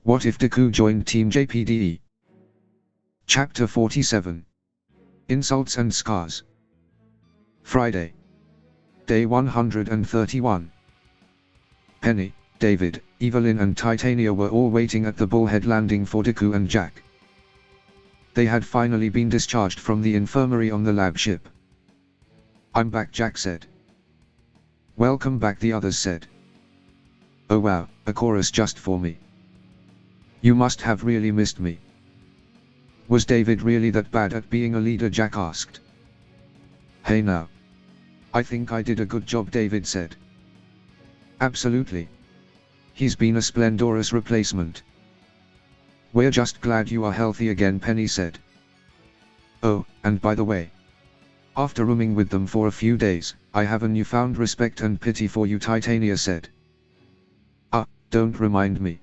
What if Deku joined Team JPDE? Chapter 47. Insults and Scars. Friday. Day 131. Penny, David, Evelyn and Titania were all waiting at the Bullhead landing for Deku and Jack. They had finally been discharged from the infirmary on the lab ship. "I'm back," Jack said. "Welcome back," the others said. "Oh wow, a chorus just for me. You must have really missed me." "Was David really that bad at being a leader?" Jack asked. "Hey now. I think I did a good job," David said. "Absolutely. He's been a splendorous replacement." "We're just glad you are healthy again," Penny said. "Oh, and by the way, after rooming with them for a few days, I have a newfound respect and pity for you," Titania said. Don't remind me.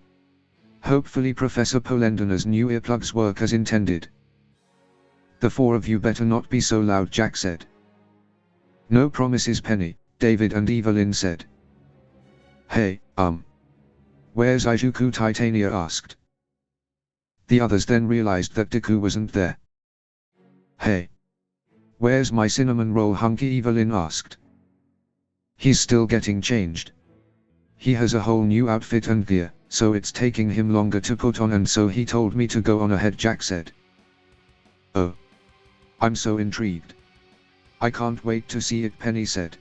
Hopefully Professor Polendina's new earplugs work as intended." "The four of you better not be so loud," Jack said. "No promises, Penny," David and Evelyn said. "Hey, where's Izuku?" Titania asked. The others then realized that Deku wasn't there. "Hey, where's my cinnamon roll hunky?" Evelyn asked. "He's still getting changed. He has a whole new outfit and gear, so it's taking him longer to put on, and so he told me to go on ahead," Jack said. "Oh. I'm so intrigued. I can't wait to see it," Penny said.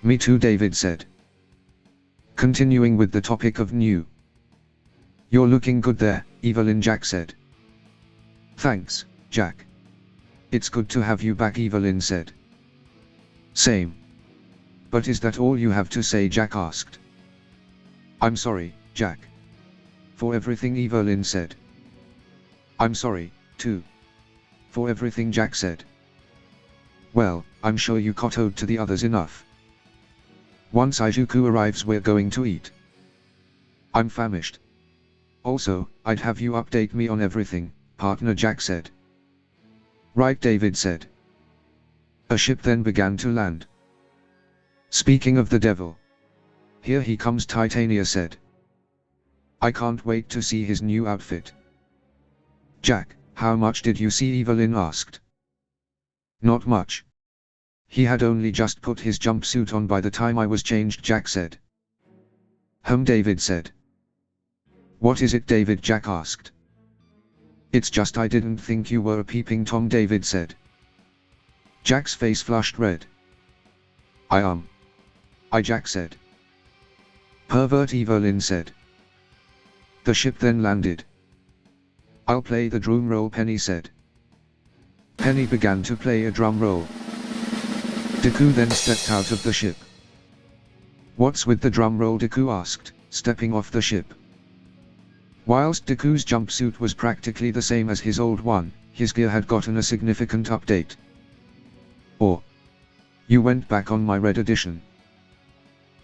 "Me too," David said. Continuing with the topic of new. "You're looking good there, Evelyn," Jack said. "Thanks, Jack. It's good to have you back," Evelyn said. "Same. But is that all you have to say?" Jack asked. "I'm sorry, Jack. For everything," Evelyn said. "I'm sorry, too. For everything," Jack said. "Well, I'm sure you kowtowed to the others enough. Once Izuku arrives, we're going to eat. I'm famished. Also, I'd have you update me on everything, partner," Jack said. "Right," David said. A ship then began to land. "Speaking of the devil, here he comes," Titania said. "I can't wait to see his new outfit." "Jack, how much did you see?" Evelyn asked. "Not much. He had only just put his jumpsuit on by the time I was changed," Jack said. David said. "What is it, David?" Jack asked. "It's just I didn't think you were a peeping Tom," David said. Jack's face flushed red. Jack said. "Pervert," Evelyn said. The ship then landed. "I'll play the drum roll," Penny said. Penny began to play a drum roll. Deku then stepped out of the ship. "What's with the drum roll?" Deku asked, stepping off the ship. Whilst Deku's jumpsuit was practically the same as his old one, his gear had gotten a significant update. "Oh. You went back on my red edition?"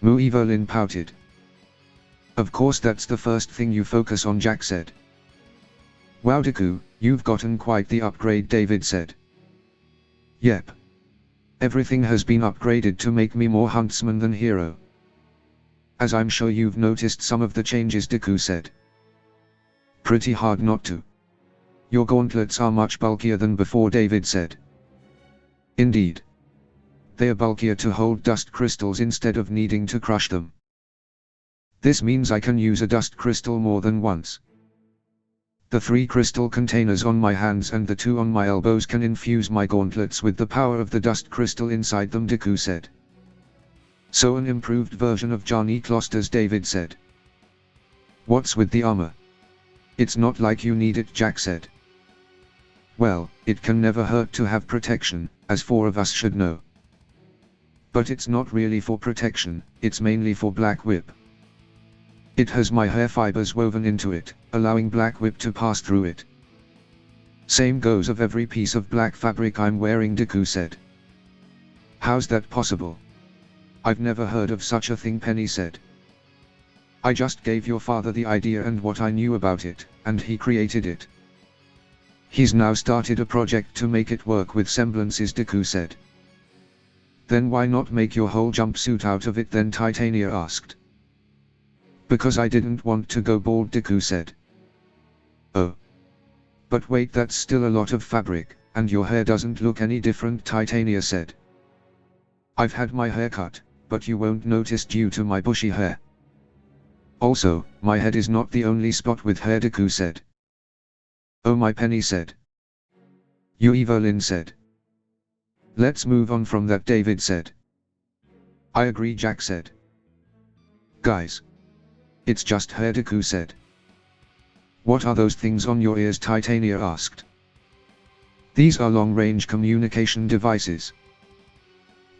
Evelyn pouted. "Of course, that's the first thing you focus on," Jack said. "Wow, Deku, you've gotten quite the upgrade," David said. "Yep. Everything has been upgraded to make me more huntsman than hero. As I'm sure you've noticed some of the changes," Deku said. "Pretty hard not to. Your gauntlets are much bulkier than before," David said. "Indeed. They are bulkier to hold dust crystals instead of needing to crush them. This means I can use a dust crystal more than once. The 3 crystal containers on my hands and the 2 on my elbows can infuse my gauntlets with the power of the dust crystal inside them," Deku said. "So an improved version of Johnny Closter's," David said. "What's with the armor? It's not like you need it," Jack said. "Well, it can never hurt to have protection, as 4 of us should know. But it's not really for protection, it's mainly for Black Whip. It has my hair fibers woven into it, allowing Black Whip to pass through it. Same goes of every piece of black fabric I'm wearing," Deku said. "How's that possible? I've never heard of such a thing," Penny said. "I just gave your father the idea and what I knew about it, and he created it. He's now started a project to make it work with semblances," Deku said. "Then why not make your whole jumpsuit out of it then?" Titania asked. Because I didn't want to go bald, Deku said. Oh. But wait, that's still a lot of fabric, and your hair doesn't look any different, Titania said. I've had my hair cut, but you won't notice due to my bushy hair. Also, my head is not the only spot with hair, Deku said. Oh my, Penny said. You Evelyn said. Let's move on from that, David said. I agree, Jack said. Guys. It's just hair, Deku said. What are those things on your ears, Titania asked. These are long-range communication devices.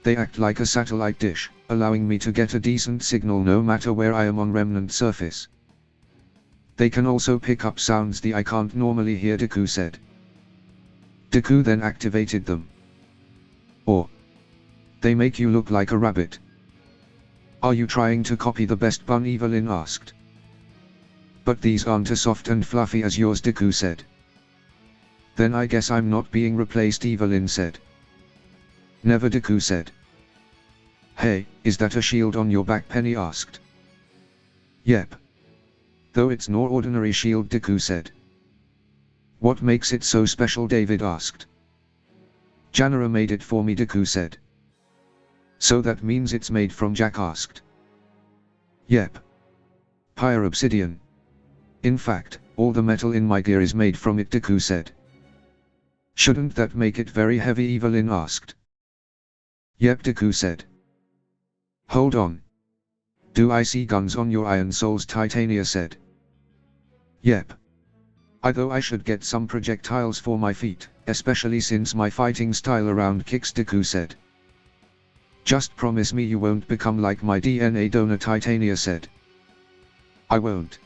They act like a satellite dish, allowing me to get a decent signal no matter where I am on Remnant surface. They can also pick up sounds I can't normally hear, Deku said. Deku then activated them. Or, they make you look like a rabbit. Are you trying to copy the best bun, Evelyn asked. But these aren't as soft and fluffy as yours, Deku said. Then I guess I'm not being replaced, Evelyn said. Never, Deku said. Hey, is that a shield on your back, Penny asked. Yep. Though it's no ordinary shield, Deku said. What makes it so special, David asked. Janara made it for me, Deku said. So that means it's made from, Jack asked. Yep. Pure obsidian. In fact, all the metal in my gear is made from it, Deku said. Shouldn't that make it very heavy, Evelyn asked. Yep, Deku said. Hold on. Do I see guns on your iron soles, Titania said. Yep. Though I should get some projectiles for my feet, especially since my fighting style around kicks, Deku said. Just promise me you won't become like my DNA donor, Titania said. I won't.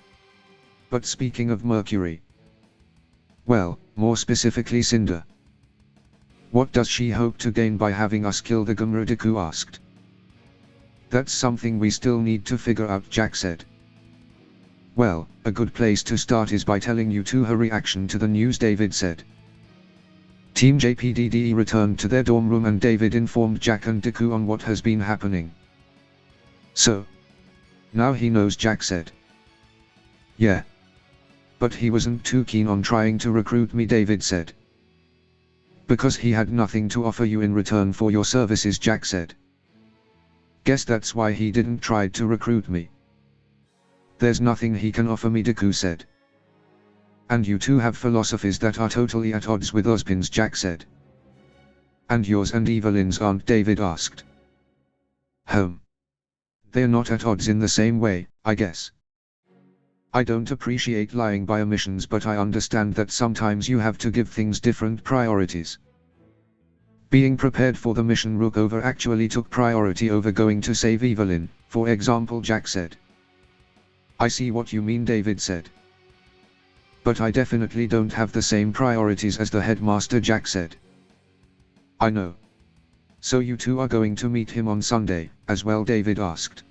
But speaking of Mercury. Well, more specifically Cinder. What does she hope to gain by having us kill the Gamera, Deku asked. That's something we still need to figure out, Jack said. Well, a good place to start is by telling you two her reaction to the news, David said. Team JPDE returned to their dorm room and David informed Jack and Deku on what has been happening. So. Now he knows, Jack said. Yeah. But he wasn't too keen on trying to recruit me, David said. Because he had nothing to offer you in return for your services, Jack said. Guess that's why he didn't try to recruit me. There's nothing he can offer me, Deku said. And you two have philosophies that are totally at odds with Ozpin's, Jack said. And yours and Evelyn's aren't, David asked. They're not at odds in the same way, I guess. I don't appreciate lying by omissions, but I understand that sometimes you have to give things different priorities. Being prepared for the mission Rookover actually took priority over going to save Evelyn, for example, Jack said. I see what you mean, David said. But I definitely don't have the same priorities as the headmaster, Jack said. I know. So you two are going to meet him on Sunday, as well, David asked.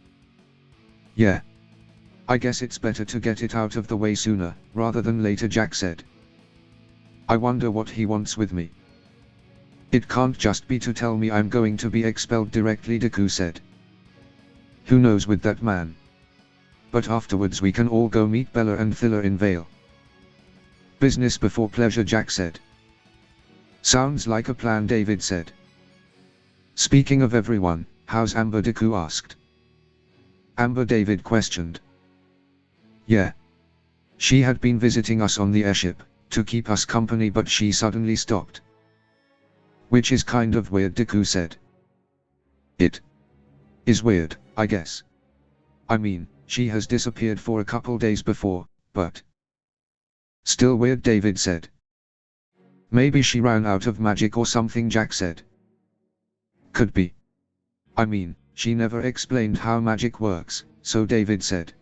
Yeah. I guess it's better to get it out of the way sooner, rather than later, Jack said. I wonder what he wants with me. It can't just be to tell me I'm going to be expelled directly, Deku said. Who knows with that man? But afterwards we can all go meet Bella and Thilla in Vale. Business before pleasure, Jack said. Sounds like a plan, David said. Speaking of everyone, how's Amber, Deku asked. Amber, David questioned. Yeah. She had been visiting us on the airship, to keep us company, but she suddenly stopped. Which is kind of weird, Deku said. It is weird, I guess. I mean, she has disappeared for a couple days before, but still weird, David said. Maybe she ran out of magic or something, Jack said. Could be. I mean, she never explained how magic works, so David said.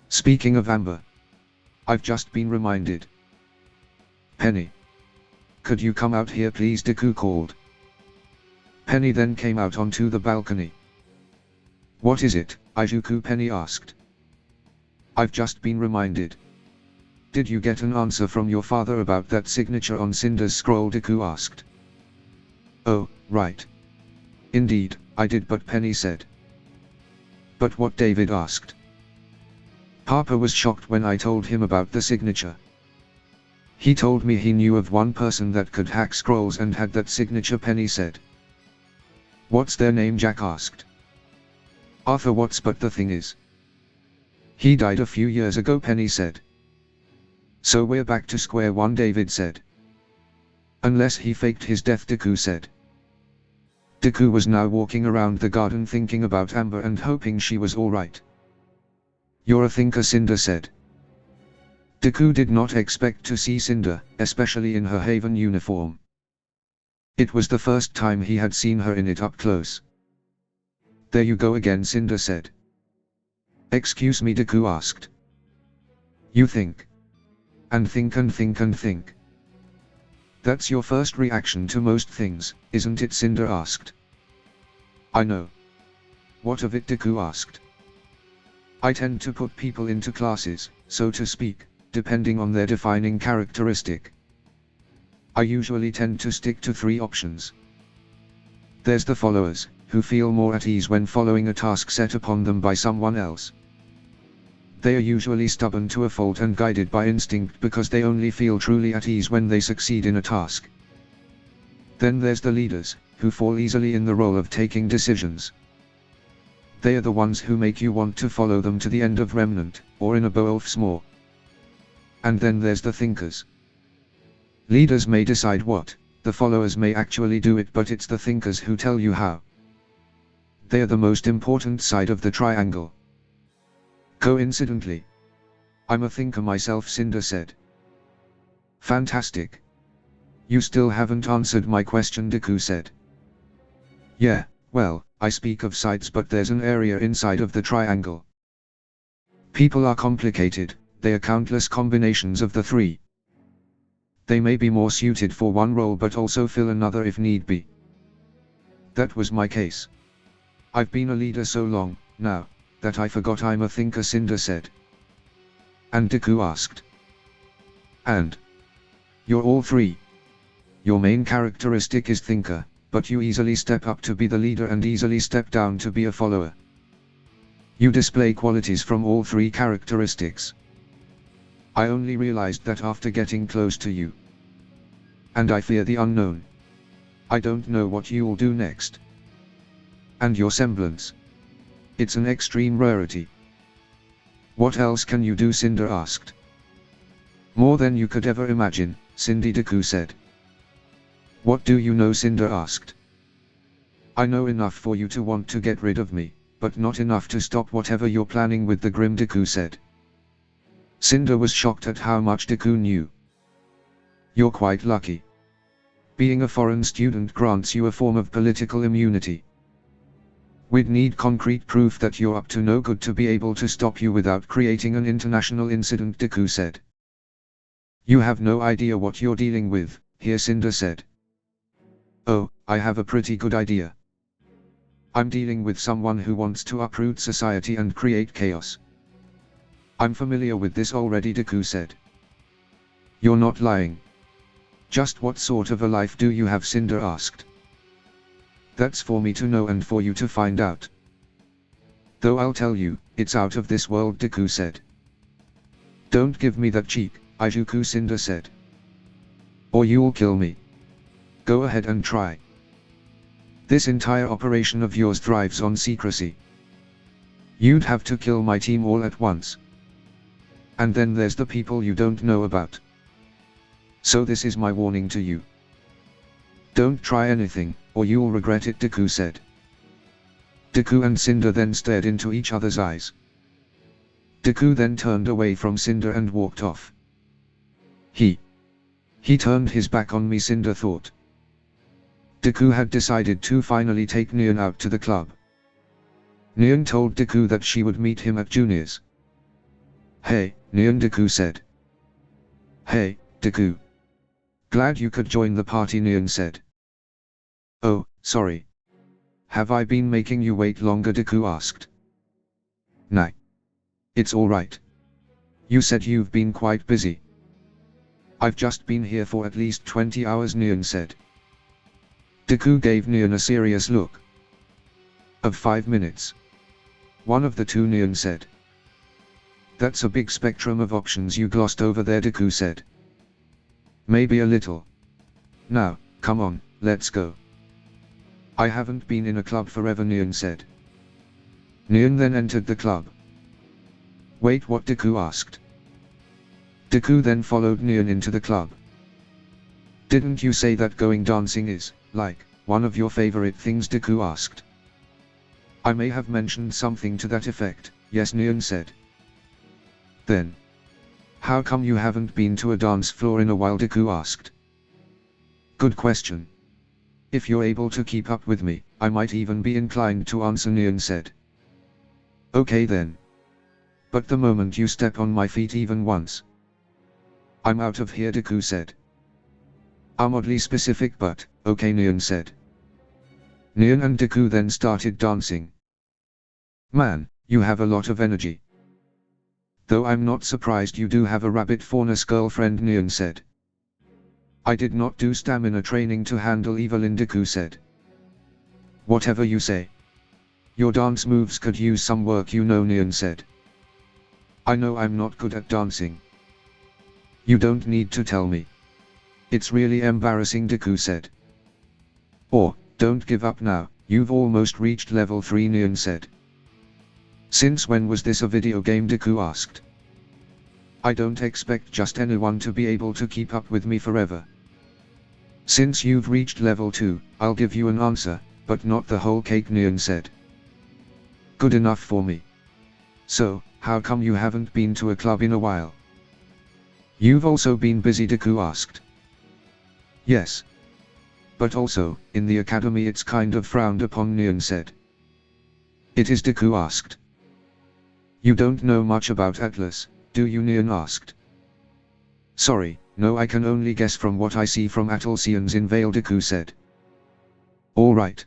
Speaking of Amber. I've just been reminded. Penny. Could you come out here please, Deku called. Penny then came out onto the balcony. What is it, Izuku, Penny asked. I've just been reminded. Did you get an answer from your father about that signature on Cinder's scroll, Deku asked. Oh, right. Indeed, I did, but Penny said. But what, David asked. Papa was shocked when I told him about the signature. He told me he knew of one person that could hack scrolls and had that signature, Penny said. What's their name? Jack asked. Arthur Watts, but the thing is, he died a few years ago, Penny said. So we're back to square one, David said. Unless he faked his death, Deku said. Deku was now walking around the garden thinking about Amber and hoping she was alright. You're a thinker, Cinder said. Deku did not expect to see Cinder, especially in her Haven uniform. It was the first time he had seen her in it up close. There you go again, Cinder said. Excuse me, Deku asked. You think. And think and think and think. That's your first reaction to most things, isn't it? Cinder asked. I know. What of it? Deku asked. I tend to put people into classes, so to speak, depending on their defining characteristic. I usually tend to stick to 3 options. There's the followers, who feel more at ease when following a task set upon them by someone else. They are usually stubborn to a fault and guided by instinct because they only feel truly at ease when they succeed in a task. Then there's the leaders, who fall easily in the role of taking decisions. They are the ones who make you want to follow them to the end of Remnant, or in a Beowulf's Moor. And then there's the thinkers. Leaders may decide what, the followers may actually do it, but it's the thinkers who tell you how. They are the most important side of the triangle. Coincidentally, I'm a thinker myself, Cinder said. Fantastic. You still haven't answered my question, Deku said. Yeah, well, I speak of sides, but there's an area inside of the triangle. People are complicated, they are countless combinations of the 3. They may be more suited for one role but also fill another if need be. That was my case. I've been a leader so long, now, that I forgot I'm a thinker, Cinder said. And Deku asked. And? You're all 3. Your main characteristic is thinker, but you easily step up to be the leader and easily step down to be a follower. You display qualities from all 3 characteristics. I only realized that after getting close to you. And I fear the unknown. I don't know what you'll do next. And your semblance. It's an extreme rarity. What else can you do? Cinder asked. More than you could ever imagine, Cindy, Deku said. What do you know? Cinder asked. I know enough for you to want to get rid of me, but not enough to stop whatever you're planning with the Grim, Deku said. Cinder was shocked at how much Deku knew. You're quite lucky. Being a foreign student grants you a form of political immunity. We'd need concrete proof that you're up to no good to be able to stop you without creating an international incident, Deku said. You have no idea what you're dealing with, here, Cinder said. Oh, I have a pretty good idea. I'm dealing with someone who wants to uproot society and create chaos. I'm familiar with this already, Deku said. You're not lying. Just what sort of a life do you have? Cinder asked. That's for me to know and for you to find out. Though I'll tell you, it's out of this world, Deku said. Don't give me that cheek, Ijuku, Cinder said. Or you'll kill me. Go ahead and try. This entire operation of yours thrives on secrecy. You'd have to kill my team all at once. And then there's the people you don't know about. So this is my warning to you. Don't try anything, or you'll regret it, Deku said. Deku and Cinder then stared into each other's eyes. Deku then turned away from Cinder and walked off. He turned his back on me, Cinder thought. Deku had decided to finally take Neon out to the club. Neon told Deku that she would meet him at Junior's. Hey, Neon, Deku said. Hey, Deku. Glad you could join the party, Neon said. Oh, sorry. Have I been making you wait longer? Deku asked. Nah. It's alright. You said you've been quite busy. I've just been here for at least 20 hours, Neon said. Deku gave Neon a serious look. Of 5 minutes. One of the two, Neon said. That's a big spectrum of options you glossed over there, Deku said. Maybe a little. Now, come on, let's go. I haven't been in a club forever, Neon said. Neon then entered the club. Wait, what? Deku asked. Deku then followed Neon into the club. Didn't you say that going dancing is, like, one of your favorite things? Deku asked. I may have mentioned something to that effect, yes, Neon said. Then, how come you haven't been to a dance floor in a while? Deku asked. Good question. If you're able to keep up with me, I might even be inclined to answer, Neon said. Okay then. But the moment you step on my feet even once, I'm out of here, Deku said. I'm oddly specific, but, okay, Neon said. Neon and Deku then started dancing. Man, you have a lot of energy. Though I'm not surprised you do have a rabbit faunus girlfriend, Neon said. I did not do stamina training to handle Evelyn, Deku said. Whatever you say. Your dance moves could use some work, you know, Neon said. I know I'm not good at dancing. You don't need to tell me. It's really embarrassing, Deku said. Or, don't give up now, you've almost reached level 3, Neon said. Since when was this a video game? Deku asked. I don't expect just anyone to be able to keep up with me forever. Since you've reached level 2, I'll give you an answer, but not the whole cake, Neon said. Good enough for me. So, how come you haven't been to a club in a while? You've also been busy, Deku asked. Yes. But also, in the academy it's kind of frowned upon, Neon said. It is? Deku asked. You don't know much about Atlas, do you? Neon asked. Sorry, no, I can only guess from what I see from Atalceans in Vale, Deku said. Alright.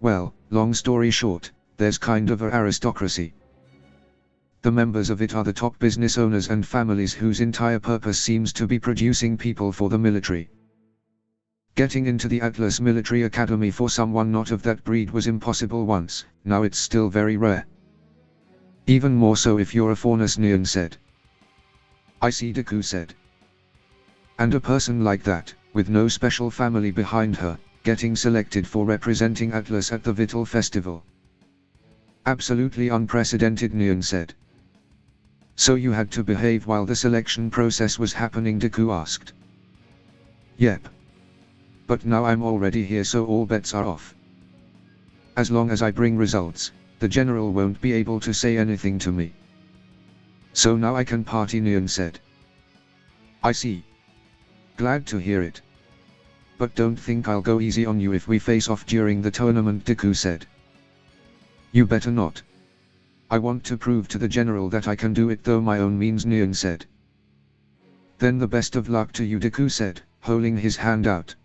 Well, long story short, there's kind of a aristocracy. The members of it are the top business owners and families whose entire purpose seems to be producing people for the military. Getting into the Atlas Military Academy for someone not of that breed was impossible once, now it's still very rare. Even more so if you're a faunus, Neon said. I see, Deku said. And a person like that, with no special family behind her, getting selected for representing Atlas at the Vital Festival. Absolutely unprecedented, Neon said. So you had to behave while the selection process was happening? Deku asked. Yep. But now I'm already here, so all bets are off. As long as I bring results, the general won't be able to say anything to me. So now I can party, Neon said. I see. Glad to hear it. But don't think I'll go easy on you if we face off during the tournament, Deku said. You better not. I want to prove to the general that I can do it through my own means, Neon said. Then the best of luck to you, Deku said, holding his hand out.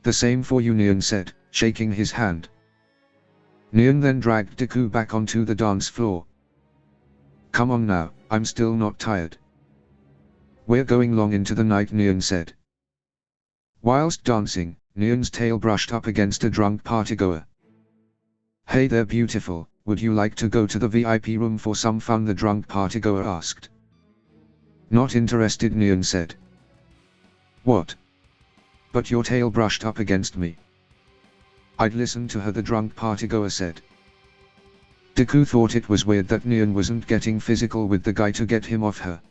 The same for you, Neon said, shaking his hand. Neon then dragged Deku back onto the dance floor. Come on now, I'm still not tired. We're going long into the night, Neon said. Whilst dancing, Neon's tail brushed up against a drunk partygoer. Hey there, beautiful, would you like to go to the VIP room for some fun? The drunk partygoer asked. Not interested, Neon said. What? But your tail brushed up against me. I'd listen to her, the drunk partygoer said. Deku thought it was weird that Neon wasn't getting physical with the guy to get him off her.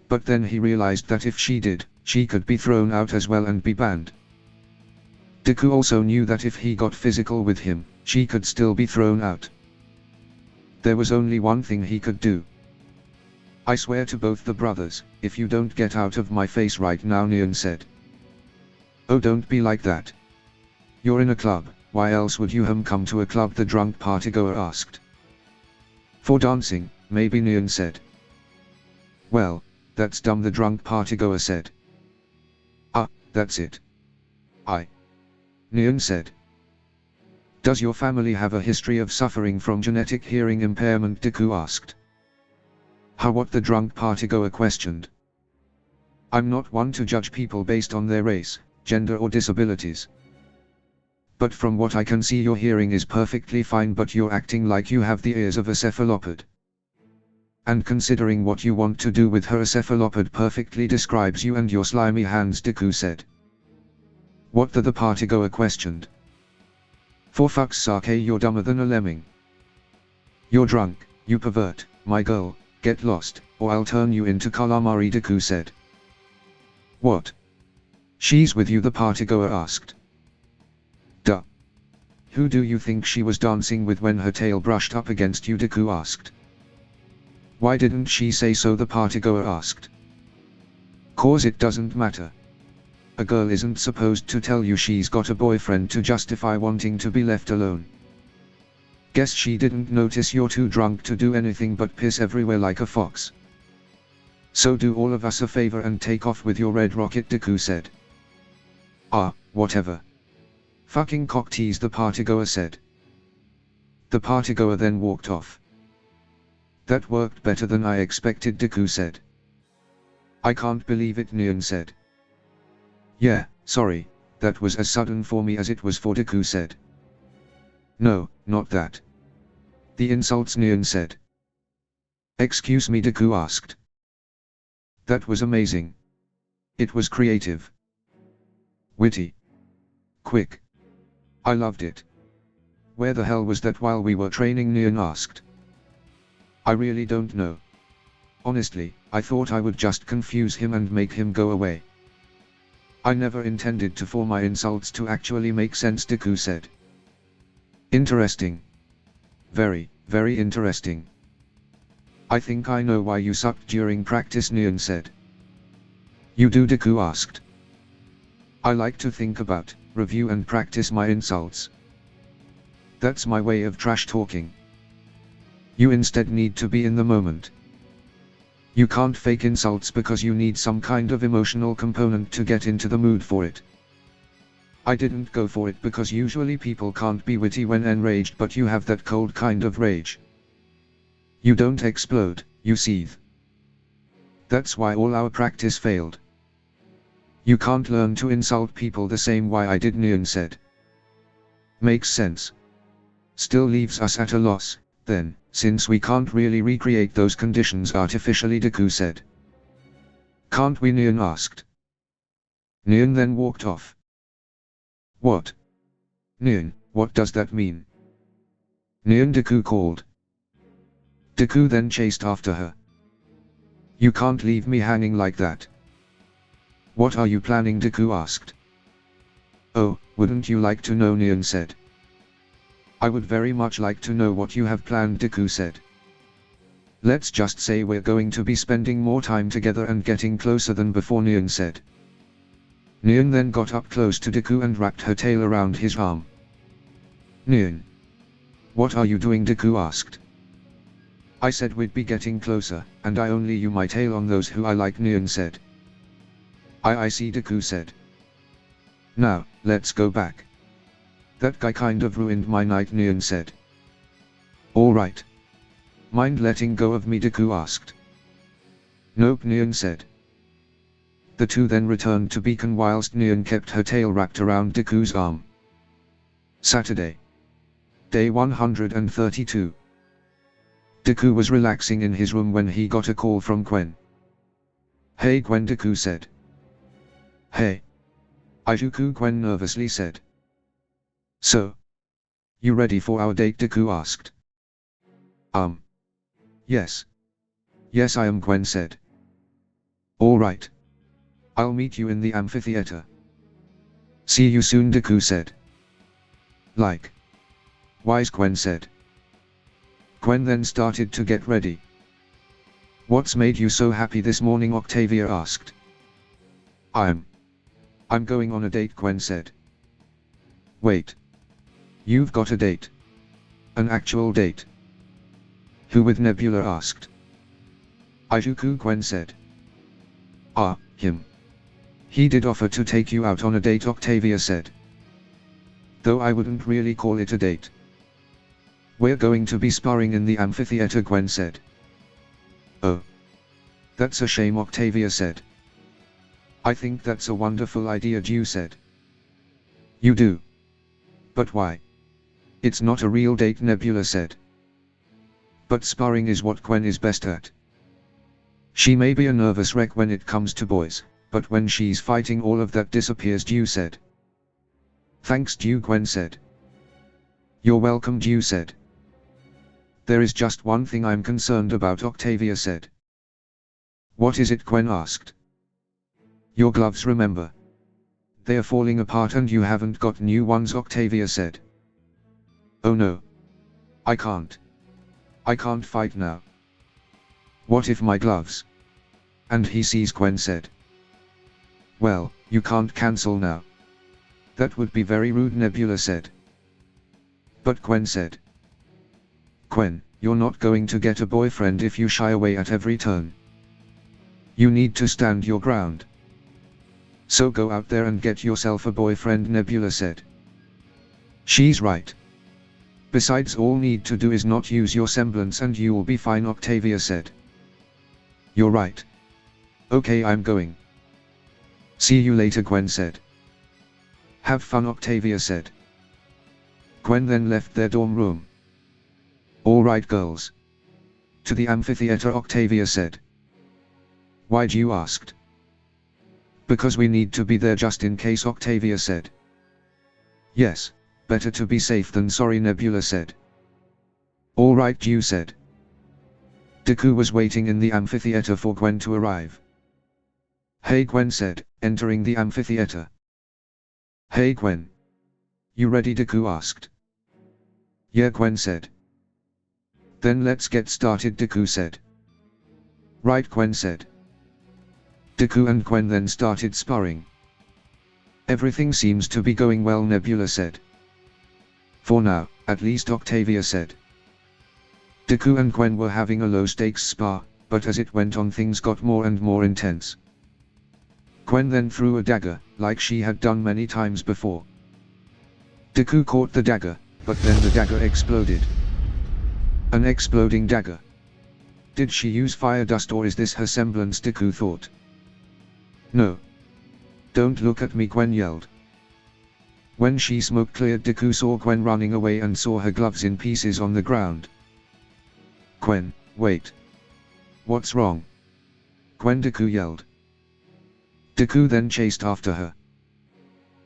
But then he realized that if she did, she could be thrown out as well and be banned. Deku also knew that if he got physical with him, she could still be thrown out. There was only one thing he could do. I swear to both the brothers, if you don't get out of my face right now, Neon said. Oh, don't be like that. You're in a club, why else would you come to a club? The drunk partygoer asked. For dancing, maybe, Neon said. Well, that's dumb, the drunk partygoer said. Ah, that's it. Neon said. Does your family have a history of suffering from genetic hearing impairment? Deku asked. How? What? The drunk partygoer questioned. I'm not one to judge people based on their race, gender or disabilities. But from what I can see, your hearing is perfectly fine, but you're acting like you have the ears of a cephalopod. And considering what you want to do with her, a cephalopod perfectly describes you and your slimy hands, Deku said. What the partygoer questioned. For fuck's sake, you're dumber than a lemming. You're drunk, you pervert, my girl, get lost, or I'll turn you into calamari, Deku said. What? She's with you, the partygoer asked. Duh. Who do you think she was dancing with when her tail brushed up against you, Deku asked. Why didn't she say so, the partygoer asked. 'Cause it doesn't matter. A girl isn't supposed to tell you she's got a boyfriend to justify wanting to be left alone. Guess she didn't notice you're too drunk to do anything but piss everywhere like a fox. So do all of us a favor and take off with your red rocket, Deku said. Ah, whatever. Fucking cock tease, the partygoer said. The partygoer then walked off. That worked better than I expected, Deku said. I can't believe it, Neon said. Yeah, sorry, that was as sudden for me as it was for Deku said. No, not that. The insults, Neon said. Excuse me, Deku asked. That was amazing. It was creative. Witty. Quick. I loved it. Where the hell was that while we were training, Neon asked. I really don't know. Honestly, I thought I would just confuse him and make him go away. I never intended for my insults to actually make sense, Deku said. Interesting. Very, very interesting. I think I know why you sucked during practice, Neon said. You do, Deku asked. I like to think about, review and practice my insults. That's my way of trash talking. You instead need to be in the moment. You can't fake insults because you need some kind of emotional component to get into the mood for it. I didn't go for it because usually people can't be witty when enraged, but you have that cold kind of rage. You don't explode, you seethe. That's why all our practice failed. You can't learn to insult people the same way I did, Neon said. Makes sense. Still leaves us at a loss, then, since we can't really recreate those conditions artificially, Deku said. Can't we, Neon asked. Neon then walked off. What? Neon, what does that mean? Neon, Deku called. Deku then chased after her. You can't leave me hanging like that. What are you planning, Deku asked. Oh, wouldn't you like to know, Neon said. I would very much like to know what you have planned, Deku said. Let's just say we're going to be spending more time together and getting closer than before, Neon said. Neon then got up close to Deku and wrapped her tail around his arm. Neon. What are you doing, Deku asked. I said we'd be getting closer, and I only use my tail on those who I like, Neon said. I see, Deku said. Now, let's go back. That guy kind of ruined my night, Neon said. Alright. Mind letting go of me, Deku asked. Nope, Neon said. The two then returned to Beacon whilst Neon kept her tail wrapped around Deku's arm. Saturday. Day 132. Deku was relaxing in his room when he got a call from Gwen. Hey Gwen, Deku said. Hey. Ijuku, Gwen nervously said. So? You ready for our date, Deku asked. Yes. Yes I am, Gwen said. Alright. I'll meet you in the amphitheater. See you soon, Deku said. Like. Wise, Gwen said. Gwen then started to get ready. What's made you so happy this morning, Octavia asked. I'm going on a date, Gwen said. Wait. You've got a date? An actual date? Who with, Nebula asked. Ijuku, Gwen said. Ah, him. He did offer to take you out on a date, Octavia said. Though I wouldn't really call it a date. We're going to be sparring in the amphitheater, Gwen said. Oh. That's a shame, Octavia said. I think that's a wonderful idea, Dew said. You do? But why? It's not a real date, Nebula said. But sparring is what Gwen is best at. She may be a nervous wreck when it comes to boys, but when she's fighting all of that disappears, Dew said. Thanks Dew, Gwen said. You're welcome, Dew said. There is just one thing I'm concerned about, Octavia said. What is it, Gwen asked. Your gloves, remember. They are falling apart and you haven't got new ones, Octavia said. Oh no. I can't fight now. What if my gloves? And he sees, Gwen said. Well, you can't cancel now. That would be very rude, Nebula said. But Gwen said. Gwen, you're not going to get a boyfriend if you shy away at every turn. You need to stand your ground. So go out there and get yourself a boyfriend, Nebula said. She's right. Besides, all need to do is not use your semblance and you'll be fine, Octavia said. You're right. Okay, I'm going. See you later, Gwen said. Have fun, Octavia said. Gwen then left their dorm room. All right, girls. To the amphitheater, Octavia said. Why'd you asked? Because we need to be there just in case, Octavia said. Yes, better to be safe than sorry, Nebula said. All right, Dew said. Deku was waiting in the amphitheater for Gwen to arrive. Hey, Gwen said, entering the amphitheater. Hey, Gwen. You ready, Deku asked. Yeah, Gwen said. Then let's get started, Deku said. Right, Gwen said. Deku and Gwen then started sparring. Everything seems to be going well, Nebula said. For now, at least, Octavia said. Deku and Gwen were having a low-stakes spar, but as it went on things got more and more intense. Gwen then threw a dagger, like she had done many times before. Deku caught the dagger, but then the dagger exploded. An exploding dagger. Did she use fire dust or is this her semblance, Deku thought. No. Don't look at me, Gwen yelled. When she smoke cleared, Deku saw Gwen running away and saw her gloves in pieces on the ground. Gwen, wait. What's wrong? Gwen, Deku yelled. Deku then chased after her.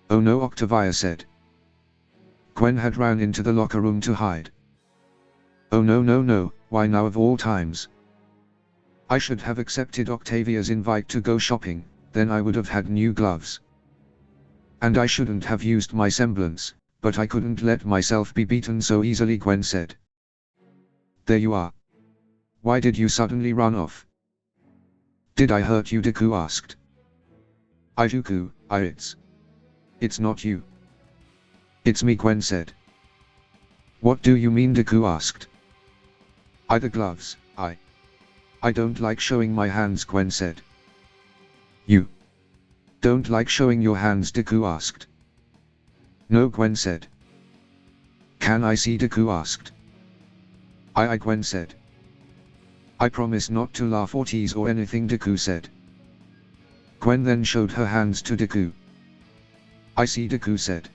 Oh no, Octavia said. Gwen had ran into the locker room to hide. Oh no, why now of all times? I should have accepted Octavia's invite to go shopping, then I would have had new gloves. And I shouldn't have used my semblance, but I couldn't let myself be beaten so easily, Gwen said. There you are. Why did you suddenly run off? Did I hurt you, Deku asked. Deku, it's not you. It's me, Gwen said. What do you mean, Deku asked. The gloves, I don't like showing my hands, Gwen said. You don't like showing your hands, Deku asked. No, Gwen said. Can I see, Deku asked. Gwen said. I promise not to laugh or tease or anything, Deku said. Gwen then showed her hands to Deku. I see, Deku said.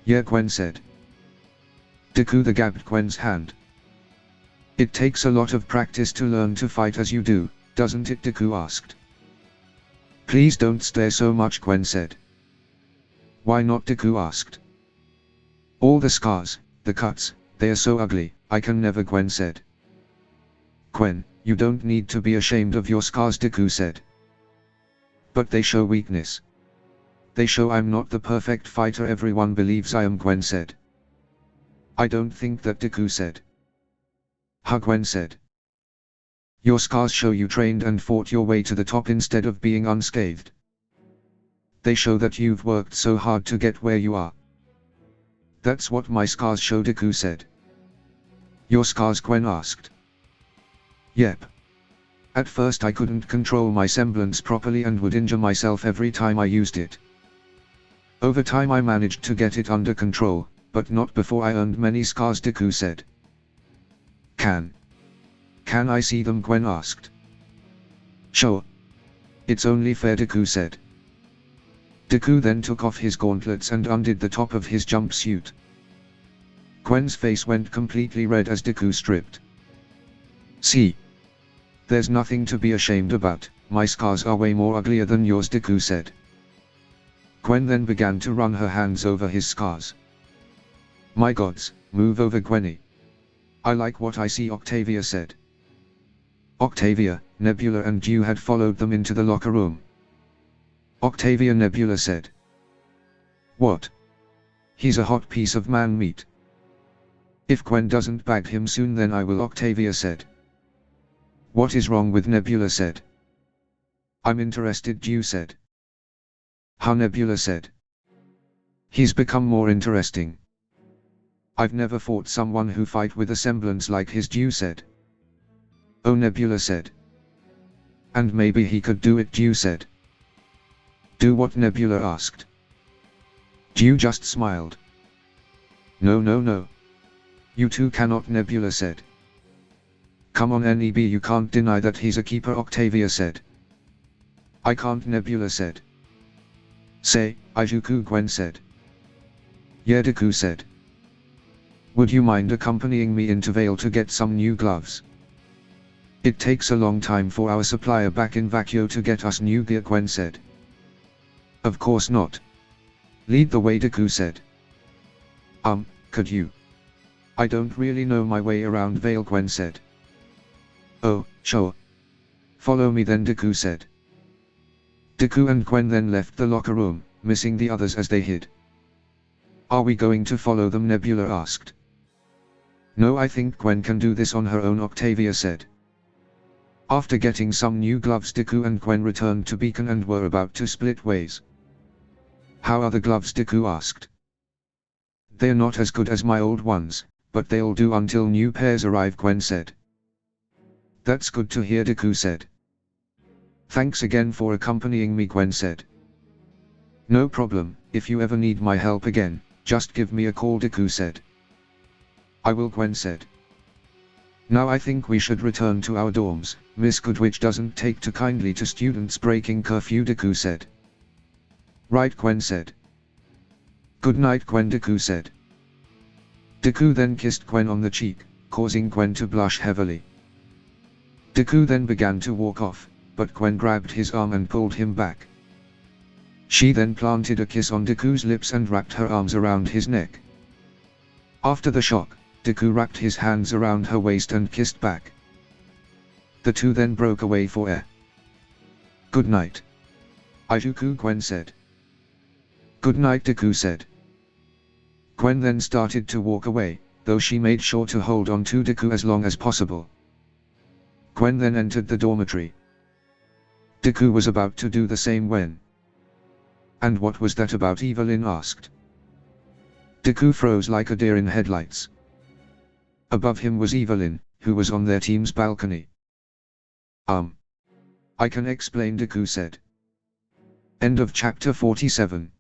Yeah, Gwen said. Deku grabbed Gwen's hand. It takes a lot of practice to learn to fight as you do, doesn't it, Deku asked. Please don't stare so much, Gwen said. Why not, Deku asked. All the scars, the cuts, they are so ugly, I can never, Gwen said. Gwen, you don't need to be ashamed of your scars, Deku said. But they show weakness. They show I'm not the perfect fighter everyone believes I am, Gwen said. I don't think that, Deku said. Gwen said. Your scars show you trained and fought your way to the top instead of being unscathed. They show that you've worked so hard to get where you are. That's what my scars show, Deku said. Your scars, Gwen asked. Yep. At first I couldn't control my semblance properly and would injure myself every time I used it. Over time I managed to get it under control, but not before I earned many scars, Deku said. Can I see them, Gwen asked. Sure. It's only fair, Deku said. Deku then took off his gauntlets and undid the top of his jumpsuit. Gwen's face went completely red as Deku stripped. See. There's nothing to be ashamed about, my scars are way more uglier than yours, Deku said. Gwen then began to run her hands over his scars. My gods, move over, Gwenny. I like what I see, Octavia said. Octavia, Nebula and Dew had followed them into the locker room. Octavia, Nebula said. What? He's a hot piece of man meat. If Gwen doesn't bag him soon, then I will, Octavia said. What is wrong with Nebula said. I'm interested, Dew said. How, Nebula said. He's become more interesting. I've never fought someone who fight with a semblance like his, Dew said. Oh, Nebula said. And maybe he could do it, Dew said. Do what, Nebula asked. Dew just smiled. No, no, no. You two cannot, Nebula said. Come on, Neb, you can't deny that he's a keeper, Octavia said. I can't, Nebula said. Say, Ijuku, Gwen said. Yeah, Deku said. Would you mind accompanying me into Vale to get some new gloves? It takes a long time for our supplier back in Vacuo to get us new gear, Gwen said. Of course not. Lead the way, Deku said. Could you? I don't really know my way around Vale, Gwen said. Oh, sure. Follow me then, Deku said. Deku and Gwen then left the locker room, missing the others as they hid. Are we going to follow them, Nebula asked. No, I think Gwen can do this on her own, Octavia said. After getting some new gloves, Deku and Gwen returned to Beacon and were about to split ways. How are the gloves, Deku asked. They're not as good as my old ones, but they'll do until new pairs arrive, Gwen said. That's good to hear, Deku said. Thanks again for accompanying me, Gwen said. No problem, if you ever need my help again, just give me a call, Deku said. I will, Gwen said. Now I think we should return to our dorms, Miss Goodwitch doesn't take too kindly to students breaking curfew, Deku said. Right, Gwen said. Good night, Gwen, Deku said. Deku then kissed Gwen on the cheek, causing Gwen to blush heavily. Deku then began to walk off, but Gwen grabbed his arm and pulled him back. She then planted a kiss on Deku's lips and wrapped her arms around his neck. After the shock, Deku wrapped his hands around her waist and kissed back. The two then broke away for air. Good night. Ijuku, Gwen said. Good night, Deku said. Gwen then started to walk away, though she made sure to hold on to Deku as long as possible. Gwen then entered the dormitory. Deku was about to do the same when. And what was that about, Evelyn asked. Deku froze like a deer in headlights. Above him was Evelyn, who was on their team's balcony. I can explain, Deku said. End of chapter 47.